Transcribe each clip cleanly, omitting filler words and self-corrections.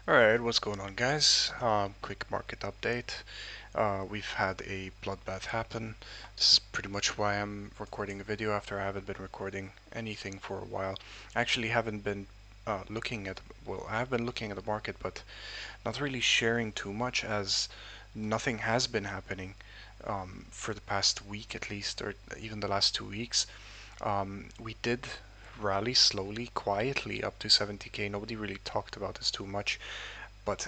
Alright, what's going on, guys? Quick market update. We've had a bloodbath happen. This is pretty much why I'm recording a video after I haven't been recording anything for a while. I actually haven't been looking at, well, I have been looking at the market, but not really sharing too much as nothing has been happening for the past week at least, or even the last 2 weeks. We did rally slowly, quietly up to 70k. Nobody really talked about this too much, but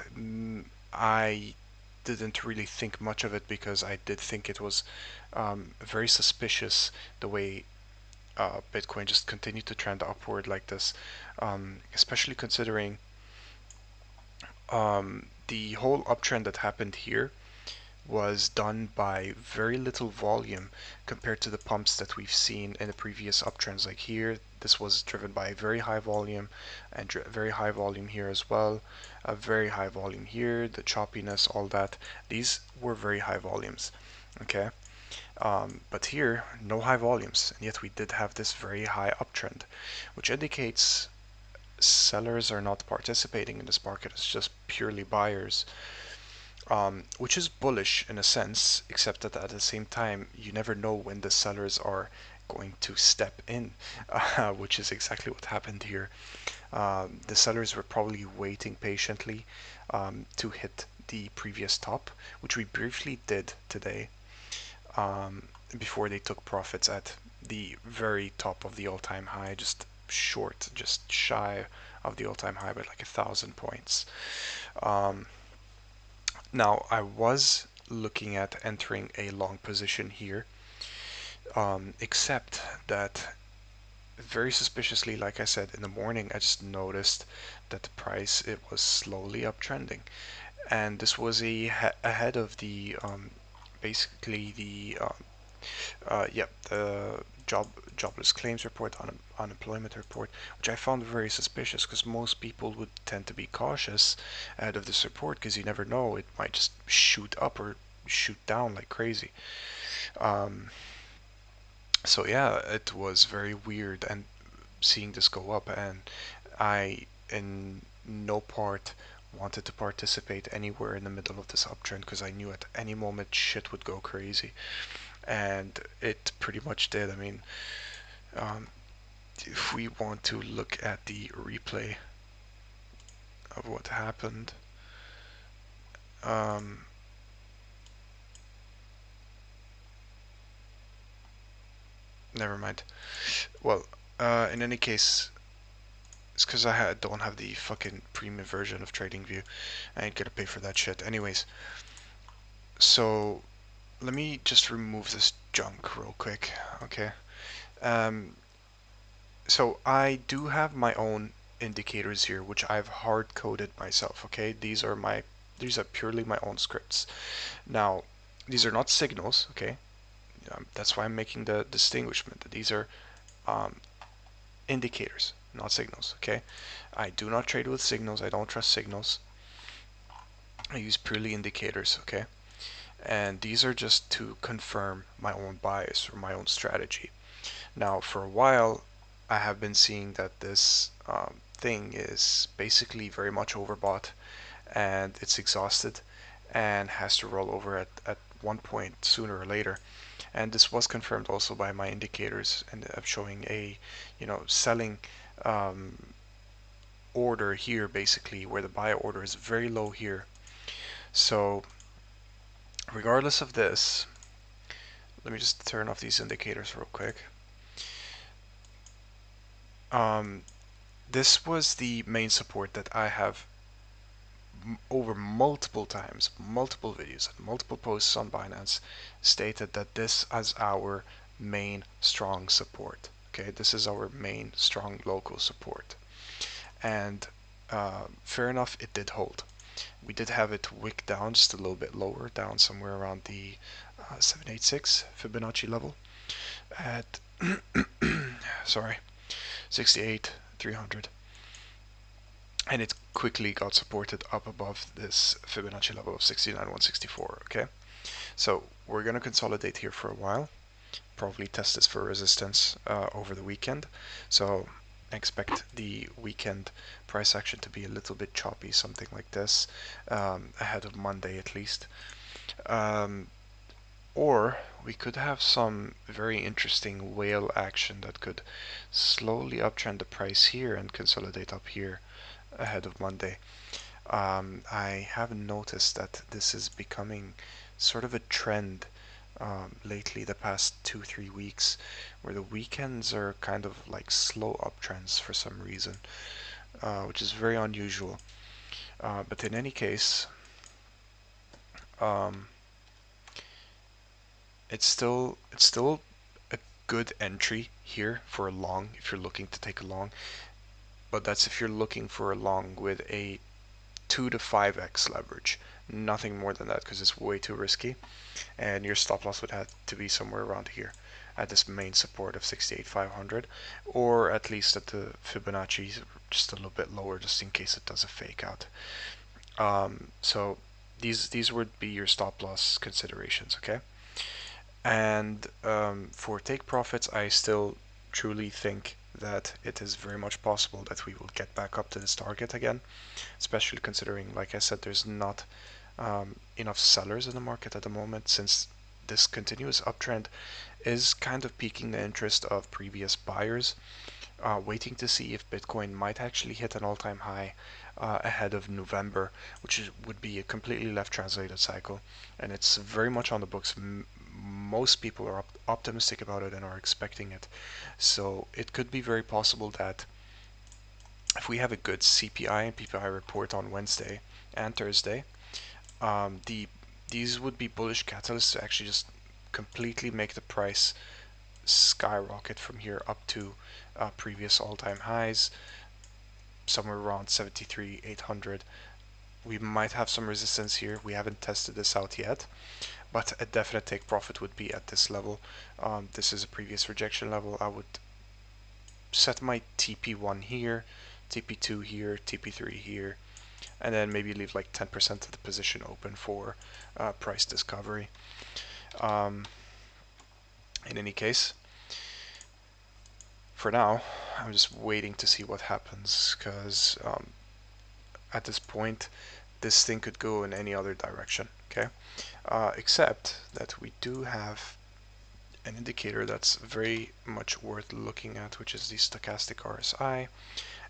I didn't really think much of it because I did think it was very suspicious the way Bitcoin just continued to trend upward like this, especially considering the whole uptrend that happened here was done by very little volume compared to the pumps that we've seen in the previous uptrends. Like here, this was driven by very high volume and very high volume here as well. A very high volume here, the choppiness, all that. These were very high volumes. Okay, but here, no high volumes, and yet we did have this very high uptrend, which indicates sellers are not participating in this market. It's just purely buyers, which is bullish in a sense, except that at the same time, you never know when the sellers are going to step in, which is exactly what happened here. The sellers were probably waiting patiently to hit the previous top, which we briefly did today, before they took profits at the very top of the all-time high, just short, just shy of the all-time high by like 1,000 points. Um, Now, I was looking at entering a long position here, except that very suspiciously, like I said, in the morning, I just noticed that the price, it was slowly uptrending. And this was ahead of the, basically the the jobless claims report, unemployment report, which I found very suspicious because most people would tend to be cautious ahead of this report because you never know, it might just shoot up or shoot down like crazy. Um, so yeah, it was very weird and seeing this go up, and I in no part wanted to participate anywhere in the middle of this uptrend because I knew at any moment shit would go crazy, and it pretty much did. I mean, um, if we want to look at the replay of what happened, um, never mind. Well, in any case, it's because don't have the fucking premium version of TradingView. I ain't gonna pay for that shit. Anyways, so let me just remove this junk real quick, okay? Um, so I do have my own indicators here, which I've hard coded myself, okay? These are purely my own scripts. Now, these are not signals, okay? That's why I'm making the distinguishment. These are um, indicators, not signals, okay? I do not trade with signals. I don't trust signals. I use purely indicators, okay? And these are just to confirm my own bias or my own strategy. Now, for a while, I have been seeing that this thing is basically very much overbought and it's exhausted and has to roll over at one point sooner or later. And this was confirmed also by my indicators, and I'm showing a, selling um, order here basically, where the buy order is very low here. So regardless of this, let me just turn off these indicators real quick. Um, this was the main support that I have over multiple times, multiple videos, and multiple posts on Binance stated that this is our main strong support. Okay, this is our main strong local support, and fair enough, it did hold. We did have it wick down just a little bit lower, down somewhere around the 786 Fibonacci level at sorry, 68 300, and it quickly got supported up above this Fibonacci level of 69 164. Okay, so we're gonna consolidate here for a while, probably test this for resistance over the weekend. So expect the weekend price action to be a little bit choppy, something like this, ahead of Monday at least. Um, or we could have some very interesting whale action that could slowly uptrend the price here and consolidate up here ahead of Monday. I have noticed that this is becoming sort of a trend lately, the past 2-3 weeks, where the weekends are kind of like slow uptrends for some reason, which is very unusual. But in any case, um, it's still a good entry here for a long if you're looking to take a long. But that's if you're looking for a long with a 2 to 5x leverage, nothing more than that because it's way too risky. And your stop loss would have to be somewhere around here at this main support of 68,500, or at least at the Fibonacci just a little bit lower, just in case it does a fake out. So these would be your stop loss considerations, okay? And for take profits, I still truly think that it is very much possible that we will get back up to this target again, especially considering, like I said, there's not enough sellers in the market at the moment, since this continuous uptrend is kind of piquing the interest of previous buyers, waiting to see if Bitcoin might actually hit an all-time high ahead of November, which would be a completely left translated cycle, and it's very much on the books. Most people are optimistic about it and are expecting it, so it could be very possible that if we have a good CPI and PPI report on Wednesday and Thursday, these would be bullish catalysts to actually just completely make the price skyrocket from here up to previous all-time highs, somewhere around 73,800. We might have some resistance here. We haven't tested this out yet, but a definite take profit would be at this level. This is a previous rejection level. I would set my TP1 here, TP2 here, TP3 here, and then maybe leave like 10% of the position open for price discovery. In any case, for now, I'm just waiting to see what happens, because at this point, this thing could go in any other direction, okay? Except that we do have an indicator that's very much worth looking at, which is the stochastic RSI.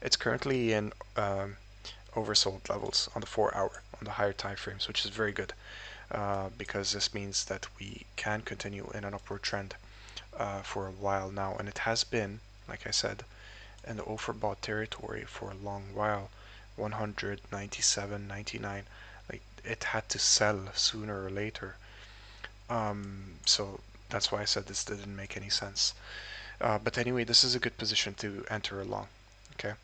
It's currently in oversold levels on the 4-hour, on the higher time frames, which is very good, because this means that we can continue in an upward trend for a while now, and it has been, like I said, in the overbought territory for a long while. 197.99, like it had to sell sooner or later. So that's why I said this didn't make any sense. But anyway, this is a good position to enter along. Okay,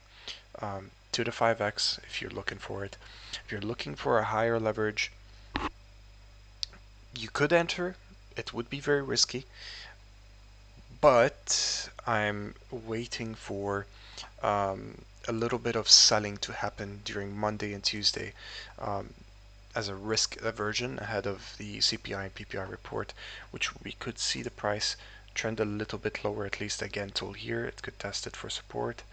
2 to 5x if you're looking for it. If you're looking for a higher leverage, you could enter. It would be very risky, but I'm waiting for a little bit of selling to happen during Monday and Tuesday, as a risk aversion ahead of the CPI and PPI report, which we could see the price trend a little bit lower, at least again till here. It could test it for support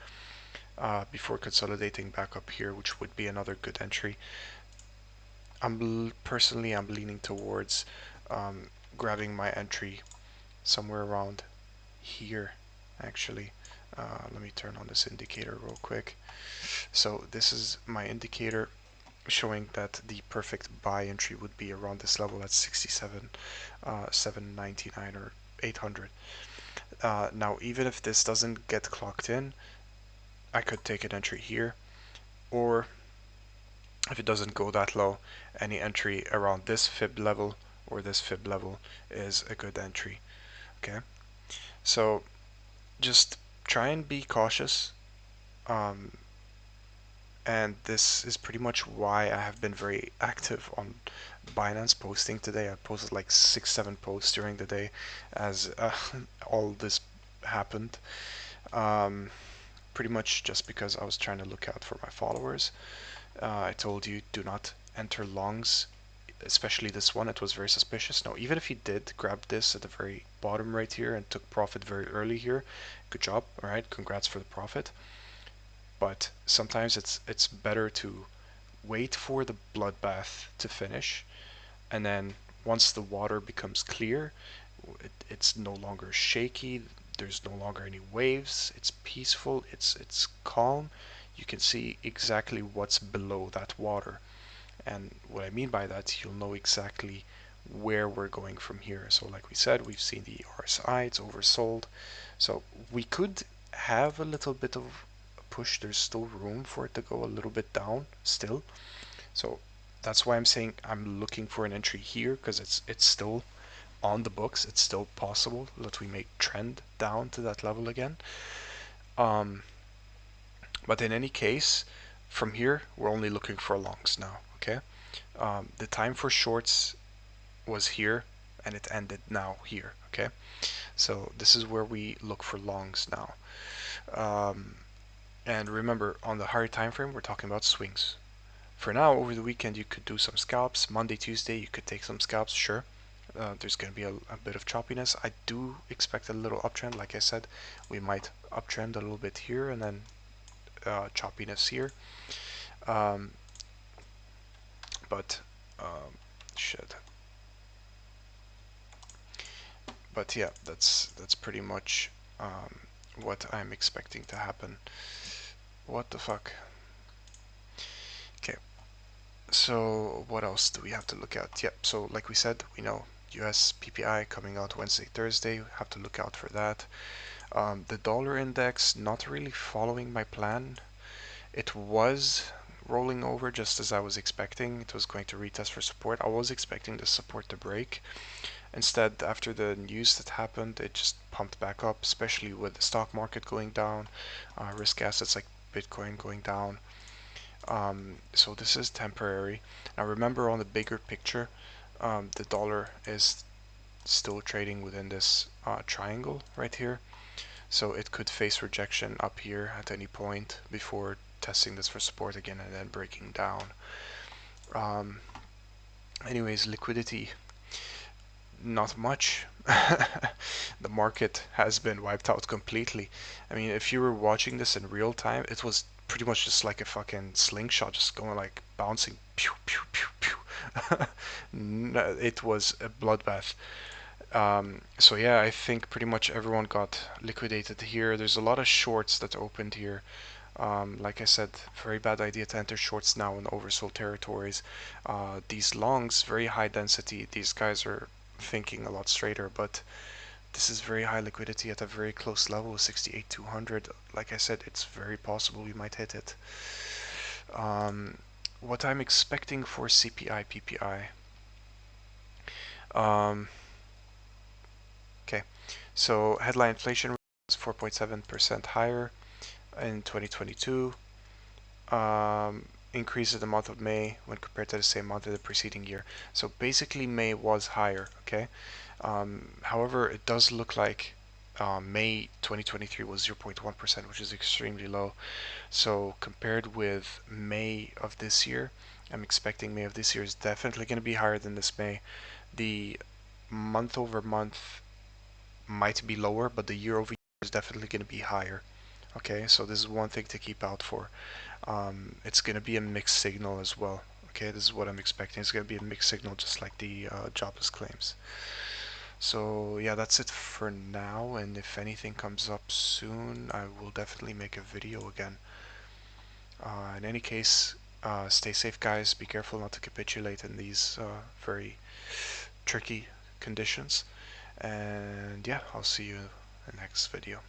before consolidating back up here, which would be another good entry. Personally, I'm leaning towards grabbing my entry somewhere around here, actually. Let me turn on this indicator real quick. So this is my indicator showing that the perfect buy entry would be around this level at 67, 799 or 800. Now, even if this doesn't get clocked in, I could take an entry here, or if it doesn't go that low, any entry around this fib level or this fib level is a good entry. Okay, so just try and be cautious. And this is pretty much why I have been very active on Binance posting today. I posted like 6-7 posts during the day as all this happened. Pretty much just because I was trying to look out for my followers. I told you do not enter longs, especially this one. It was very suspicious. Now, even if you did grab this at the very bottom right here and took profit very early here, good job. All right, congrats for the profit. but sometimes it's better to wait for the bloodbath to finish, and then once the water becomes clear, it's no longer shaky, there's no longer any waves, it's peaceful, it's calm, you can see exactly what's below that water. And what I mean by that, you'll know exactly where we're going from here. So like we said, we've seen the RSI, it's oversold. So we could have a little bit of a push. There's still room for it to go a little bit down still. So that's why I'm saying I'm looking for an entry here, because it's still on the books. It's still possible that we may trend down to that level again. Um, but in any case, from here, we're only looking for longs now, okay? The time for shorts was here, and it ended now here, okay? So this is where we look for longs now. And remember, on the higher time frame, we're talking about swings. For now, over the weekend, you could do some scalps. Monday, Tuesday, you could take some scalps, sure. There's going to be a bit of choppiness. I do expect a little uptrend. Like I said, we might uptrend a little bit here and then choppiness here. Um, but shit. But yeah, that's pretty much what I'm expecting to happen. What the fuck? Okay, so what else do we have to look at? Yep, so like we said, we know US PPI coming out Wednesday, Thursday. Have to look out for that. The dollar index not really following my plan. It was rolling over just as I was expecting. It was going to retest for support. I was expecting the support to break. Instead, after the news that happened, it just pumped back up, especially with the stock market going down, risk assets like Bitcoin going down. So this is temporary. Now remember, on the bigger picture, the dollar is still trading within this triangle right here. So it could face rejection up here at any point before testing this for support again and then breaking down. Um, Anyways, liquidity, not much. The market has been wiped out completely. I mean, if you were watching this in real time, it was pretty much just like a fucking slingshot, just going like bouncing, pew pew pew pew. It was a bloodbath. So yeah, I think pretty much everyone got liquidated here. There's a lot of shorts that opened here. Like I said, very bad idea to enter shorts now in oversold territories. These longs, very high density. These guys are thinking a lot straighter, but this is very high liquidity at a very close level, 68,200. Like I said, it's very possible we might hit it. What I'm expecting for CPI, PPI. Okay, so headline inflation was 4.7% higher in 2022. Increase in the month of May when compared to the same month of the preceding year. So basically May was higher, okay? However, it does look like May 2023 was 0.1%, which is extremely low. So compared with May of this year, I'm expecting May of this year is definitely going to be higher than this May. The month over month might be lower, but the year over year is definitely going to be higher. Okay, so this is one thing to keep out for. It's going to be a mixed signal as well. Okay, this is what I'm expecting. It's going to be a mixed signal, just like the jobless claims. So yeah, that's it for now. And if anything comes up soon, I will definitely make a video again. In any case, stay safe, guys. Be careful not to capitulate in these very tricky conditions. And yeah, I'll see you in the next video.